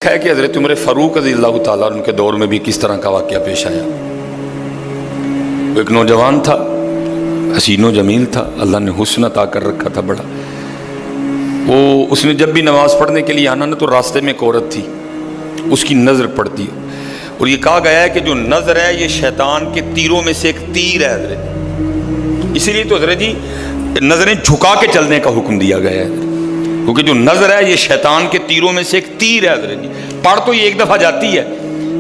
ہے کہ حضرت عمر فاروق رضی اللہ تعالیٰ ان کے دور میں بھی کس طرح کا واقعہ پیش آیا۔ ایک نوجوان تھا، حسین و جمیل تھا، اللہ نے حسن عطا کر رکھا تھا بڑا۔ اس نے جب بھی نماز پڑھنے کے لیے آنا نا تو راستے میں ایک عورت تھی، اس کی نظر پڑتی، اور یہ کہا گیا ہے کہ جو نظر ہے یہ شیطان کے تیروں میں سے ایک تیر ہے حضرت، اسی لیے تو حضرت جی نظریں جھکا کے چلنے کا حکم دیا گیا ہے، کیونکہ جو نظر ہے یہ شیطان کے تیروں میں سے ایک تیر ہے حضرت جی۔ پڑھ تو یہ ایک دفعہ جاتی ہے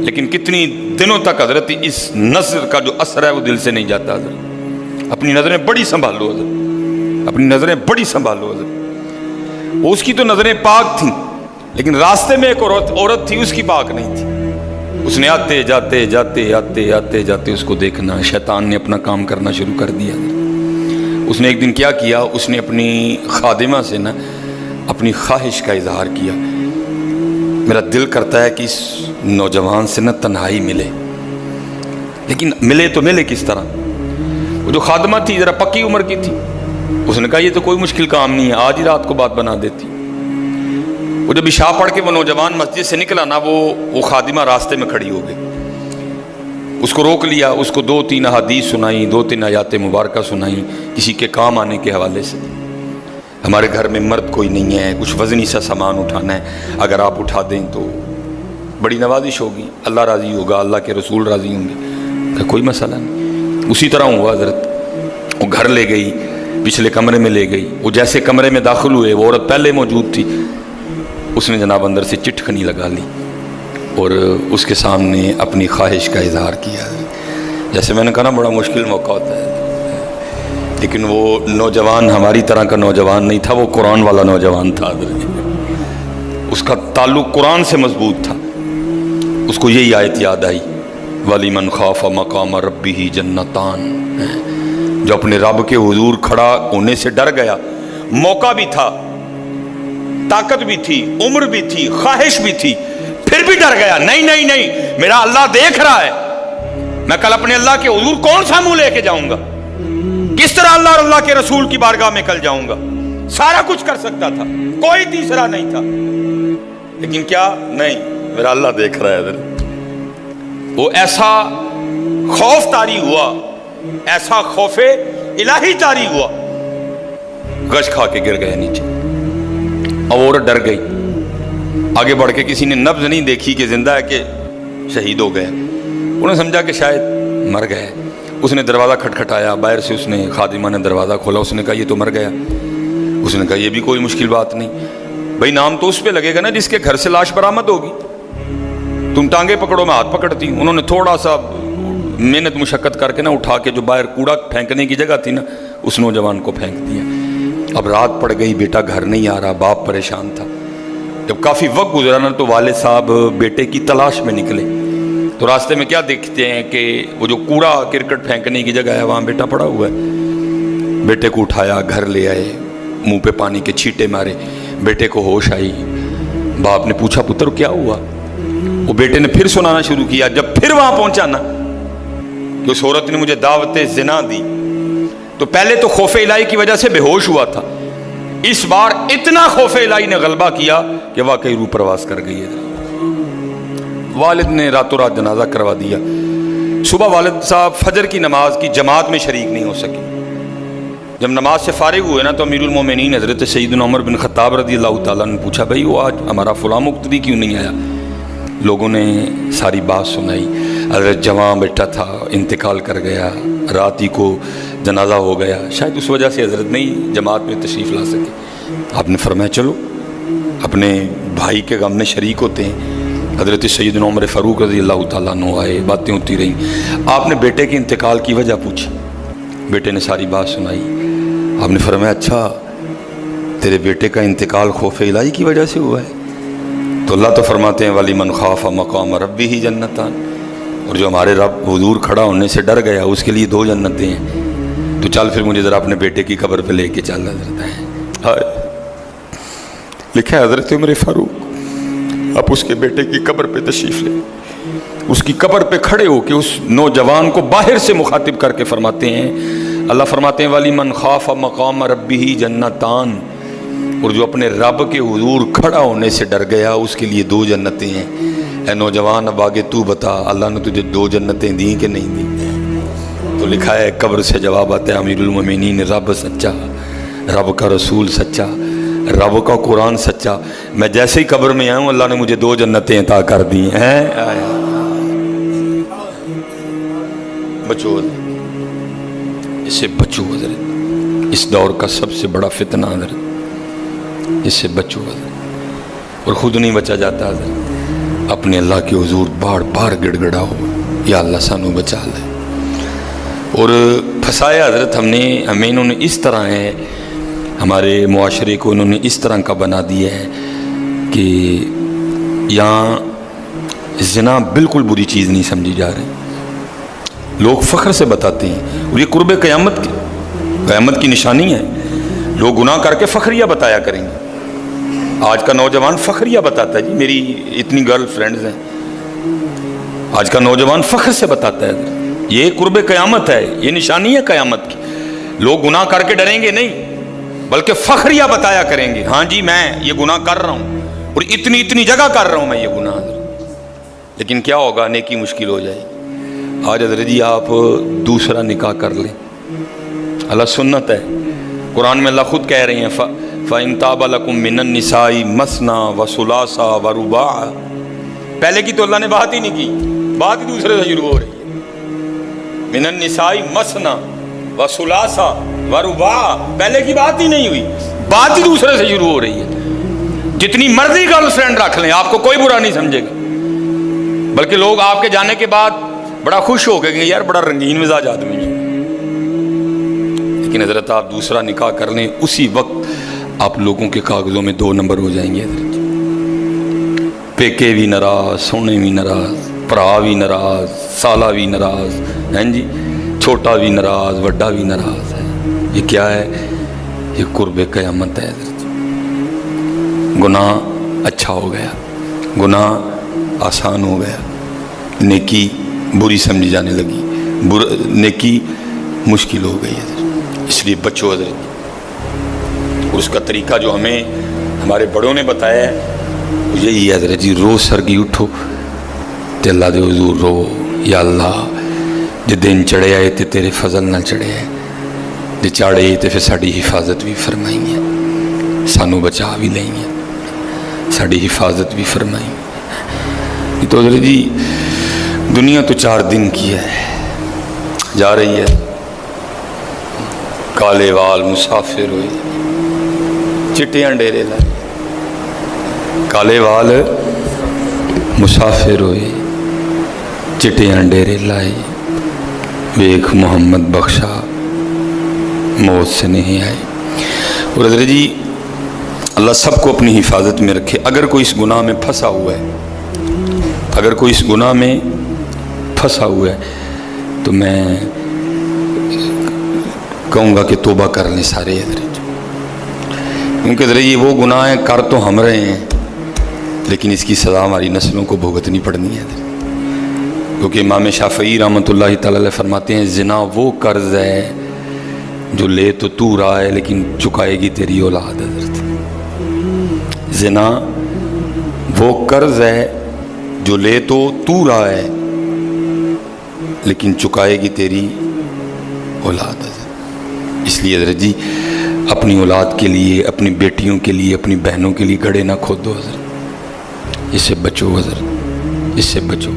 لیکن کتنی دنوں تک حضرت اس نظر کا جو اثر ہے وہ دل سے نہیں جاتا حضرت۔ اپنی نظریں بڑی سنبھالو حضرت، اپنی نظریں بڑی سنبھالو حضرت۔ اس کی تو نظریں پاک تھیں لیکن راستے میں ایک عورت تھی، اس کی پاک نہیں تھی۔ اس نے آتے جاتے جاتے آتے آتے جاتے اس کو دیکھنا، شیطان نے اپنا کام کرنا شروع کر دیا۔ اس نے ایک دن کیا کیا، اس نے اپنی خادمہ سے نا اپنی خواہش کا اظہار کیا، میرا دل کرتا ہے کہ اس نوجوان سے نہ تنہائی ملے، لیکن ملے تو ملے کس طرح۔ وہ جو خادمہ تھی ذرا پکی عمر کی تھی، اس نے کہا یہ تو کوئی مشکل کام نہیں ہے، آج ہی رات کو بات بنا دیتی۔ وہ جب عشاء پڑھ کے وہ نوجوان مسجد سے نکلا نا، وہ خادمہ راستے میں کھڑی ہو گئی، اس کو روک لیا، اس کو 2-3 احادیث سنائیں، 2-3 آیات مبارکہ سنائیں کسی کے کام آنے کے حوالے سے۔ ہمارے گھر میں مرد کوئی نہیں ہے، کچھ وزنی سا سامان اٹھانا ہے، اگر آپ اٹھا دیں تو بڑی نوازش ہوگی، اللہ راضی ہوگا، اللہ کے رسول راضی ہوں گے، کہ کوئی مسئلہ نہیں۔ اسی طرح ہوا حضرت، وہ گھر لے گئی، پچھلے کمرے میں لے گئی، وہ جیسے کمرے میں داخل ہوئے وہ عورت پہلے موجود تھی، اس نے جناب اندر سے چٹکنی لگا لی اور اس کے سامنے اپنی خواہش کا اظہار کیا۔ جیسے میں نے کہا نا بڑا مشکل موقع ہوتا ہے، لیکن وہ نوجوان ہماری طرح کا نوجوان نہیں تھا، وہ قرآن والا نوجوان تھا، اس کا تعلق قرآن سے مضبوط تھا۔ اس کو یہی آیت یاد آئی، وَلِمَنْ خَافَ مَقَامَ رَبِّهِ جَنَّتَانِ، جو اپنے رب کے حضور کھڑا ہونے سے ڈر گیا، موقع بھی تھا، طاقت بھی تھی، عمر بھی تھی، خواہش بھی تھی، پھر بھی ڈر گیا، نہیں نہیں نہیں میرا اللہ دیکھ رہا ہے، میں کل اپنے اللہ کے حضور کون سا منہ لے کے جاؤں گا، کس طرح اللہ اور اللہ کے رسول کی بارگاہ میں کل جاؤں گا۔ سارا کچھ کر سکتا تھا، کوئی تیسرا نہیں تھا، لیکن کیا نہیں، میرا اللہ دیکھ رہا ہے ادھر۔ وہ ایسا خوف طاری ہوا، ایسا خوف الہی طاری ہوا، گش کھا کے گر گئے نیچے۔ اب عورت ڈر گئی، آگے بڑھ کے کسی نے نبض نہیں دیکھی کہ زندہ ہے کہ شہید ہو گئے، انہوں نے سمجھا کہ شاید مر گئے۔ اس نے دروازہ کھٹکھٹایا، باہر سے اس نے خادمہ نے دروازہ کھولا، اس نے کہا یہ تو مر گیا۔ اس نے کہا یہ بھی کوئی مشکل بات نہیں، بھائی نام تو اس پہ لگے گا نا جس کے گھر سے لاش برآمد ہوگی، تم ٹانگے پکڑو میں ہاتھ پکڑتی۔ انہوں نے تھوڑا سا محنت مشقت کر کے نا اٹھا کے جو باہر کوڑا پھینکنے کی جگہ تھی نا، اس نوجوان کو پھینک دیا۔ اب رات پڑ گئی، بیٹا گھر نہیں آ رہا، باپ پریشان تھا۔ جب کافی وقت گزرا نا تو والد صاحب بیٹے کی تلاش میں نکلے، تو راستے میں کیا دیکھتے ہیں کہ وہ جو کوڑا کرکٹ پھینکنے کی جگہ ہے وہاں بیٹا پڑا ہوا ہے۔ بیٹے کو اٹھایا، گھر لے آئے، منہ پہ پانی کے چھینٹے مارے، بیٹے کو ہوش آئی۔ باپ نے پوچھا پتر کیا ہوا، وہ بیٹے نے پھر سنانا شروع کیا۔ جب پھر وہاں پہنچا نا کہ اس عورت نے مجھے دعوت زنا دی، تو پہلے تو خوف الہی کی وجہ سے بے ہوش ہوا تھا، اس بار اتنا خوف الہی نے غلبہ کیا کہ واقعی روح پرواز کر گئی ہے۔ والد نے راتوں رات جنازہ کروا دیا۔ صبح والد صاحب فجر کی نماز کی جماعت میں شریک نہیں ہو سکے۔ جب نماز سے فارغ ہوئے نا تو امیر المومنین حضرت سیدنا عمر بن خطاب رضی اللہ تعالیٰ نے پوچھا بھائی وہ آج ہمارا فلاں مقتدی کیوں نہیں آیا؟ لوگوں نے ساری بات سنائی، حضرت جوان بیٹا تھا، انتقال کر گیا، رات ہی کو جنازہ ہو گیا، شاید اس وجہ سے حضرت نہیں جماعت میں تشریف لا سکے۔ آپ نے فرمایا چلو اپنے بھائی کے غم میں شریک ہوتے ہیں۔ حضرت سیدنا عمر فاروق رضی اللہ تعالیٰ عنہ آئے، باتیں ہوتی رہیں، آپ نے بیٹے کے انتقال کی وجہ پوچھی، بیٹے نے ساری بات سنائی۔ آپ نے فرمایا اچھا تیرے بیٹے کا انتقال خوف الہی کی وجہ سے ہوا ہے؟ تو اللہ تو فرماتے ہیں وَلِمَنْ خَافَ مَقَامَ رَبِّهِ جَنَّتَانِ، اور جو ہمارے رب حضور کھڑا ہونے سے ڈر گیا اس کے لیے 2 جنتیں ہیں۔ تو چل پھر مجھے ذرا اپنے بیٹے کی قبر پہ لے کے چل حضرت ہے۔ لکھا ہے حضرت عمر فاروق اب اس کے بیٹے کی قبر پہ تشریف لے، اس کی قبر پہ کھڑے ہو کے اس نوجوان کو باہر سے مخاطب کر کے فرماتے ہیں، اللہ فرماتے ہیں وَلِمَنْ خَافَ مَقَامَ رَبِّهِ جَنَّتَانِ، اور جو اپنے رب کے حضور کھڑا ہونے سے ڈر گیا اس کے لیے 2 جنتیں ہیں۔ اے نوجوان اب آگے تو بتا، اللہ نے تجھے 2 جنتیں دیں کہ نہیں دیں؟ تو لکھا ہے قبر سے جواب آتا ہے امیر المومنین، رب سچا، رب کا رسول سچا، رب کا قرآن سچا، میں جیسے ہی قبر میں آیا ہوں اللہ نے مجھے 2 جنتیں عطا کر دی ہیں۔ بچو اس سے بچو حضرت، اس دور کا سب سے بڑا فتنہ حضرت، اس سے بچو حضرت، اور خود نہیں بچا جاتا حضرت، اپنے اللہ کے حضور بار بار گڑ گڑاؤ یا اللہ سانو بچا لے۔ اور پھنسایا حضرت ہمیں انہوں نے اس طرح ہے، ہمارے معاشرے کو انہوں نے اس طرح کا بنا دیا ہے کہ یہاں زنا بالکل بری چیز نہیں سمجھی جا رہی، لوگ فخر سے بتاتے ہیں، اور یہ قرب قیامت کی نشانی ہے۔ لوگ گناہ کر کے فخریہ بتایا کریں گے۔ آج کا نوجوان فخریہ بتاتا ہے، جی میری اتنی گرل فرینڈز ہیں، آج کا نوجوان فخر سے بتاتا ہے یہ قرب قیامت ہے، یہ نشانی ہے قیامت کی۔ لوگ گناہ کر کے ڈریں گے نہیں بلکہ فخریہ بتایا کریں گے، ہاں جی میں یہ گناہ کر رہا ہوں اور اتنی جگہ کر رہا ہوں میں یہ گناہ۔ لیکن کیا ہوگا، نیکی مشکل ہو جائے گی۔ آج حضرت جی آپ دوسرا نکاح کر لیں، اللہ سنت ہے، قرآن میں اللہ خود کہہ رہے ہیں فَإِن تَابَ لَكُم مِّنَ النِّسَاءِ مَثْنَىٰ وَثُلَاثَ وَرُبَاعَ۔ پہلے کی تو اللہ نے بات ہی نہیں کی، بات ہی دوسرے سے شروع ہو رہی ہے۔ مِّنَ النِّسَاءِ مَثْنَىٰ وَثُلَاثَ وَرُبَاعَ، پہلے کی بات ہی نہیں ہوئی، بات ہی دوسرے سے شروع ہو رہی ہے۔ جتنی مرضی گرل فرینڈ رکھ لیں آپ کو کوئی برا نہیں سمجھے گا، بلکہ لوگ آپ کے جانے کے بعد بڑا خوش ہو گئے کہ یار بڑا رنگین مزاج آدمی ہے۔ لیکن حضرت آپ دوسرا نکاح کر لیں، اسی وقت آپ لوگوں کے کاغذوں میں 2 نمبر ہو جائیں گے حضرت۔ پیکے بھی ناراض، سونے بھی ناراض، پرا بھی ناراض، سالہ بھی ناراض، ہیں جی چھوٹا بھی ناراض، وڈا بھی ناراض ہے۔ یہ کیا ہے؟ یہ قرب قیامت ہے حضرت۔ گناہ اچھا ہو گیا، گناہ آسان ہو گیا، نیکی بری سمجھی جانے لگی، نیکی مشکل ہو گئی حضرت۔ اس لیے بچو حضرت، اور اس کا طریقہ جو ہمیں ہمارے بڑوں نے بتایا ہے یہی ہے حضرت جی، روز سرگی اٹھو تے اللہ دے حضور رو، یا اللہ جے دن چڑھے آئے تے تیرے فضل نہ چڑھے آئے، جے چاڑے تے پھر ساڑی حفاظت بھی فرمائیں گے، سانو بچا بھی لیں گے، ساڑی حفاظت بھی فرمائیں گے۔ تو حضرت جی دنیا تو 4 دن کی ہے، جا رہی ہے، کالے وال مسافر ہوئے، چٹیاں ڈیرے لائے، کالے وال مسافر ہوئے، چٹیاں ڈیرے لائی، ویکھ محمد بخشا موت سے نہیں آئی۔ اور حضرت جی اللہ سب کو اپنی حفاظت میں رکھے۔ اگر کوئی اس گناہ میں پھنسا ہوا ہے، اگر کوئی اس گناہ میں پھنسا ہوا ہے تو میں کہوں گا کہ توبہ کر لیں سارے حضرت، کیونکہ حضرت یہ وہ گناہ ہیں کر تو ہم رہے ہیں لیکن اس کی سزا ہماری نسلوں کو بھگتنی پڑنی ہے حضرت۔ کیونکہ امام شافعی رحمۃ اللہ تعالی علیہ فرماتے ہیں زنا وہ قرض ہے جو لے تو رہا ہے لیکن چکائے گی تیری اولاد حضرت۔ زنا وہ قرض ہے جو لے تو رہا ہے لیکن چکائے گی تیری اولاد حضرت۔ اس لیے حضرت جی اپنی اولاد کے لیے، اپنی بیٹیوں کے لیے، اپنی بہنوں کے لیے گڑھے نہ کھودو حضرت، اس سے بچو حضرت، اس سے بچو۔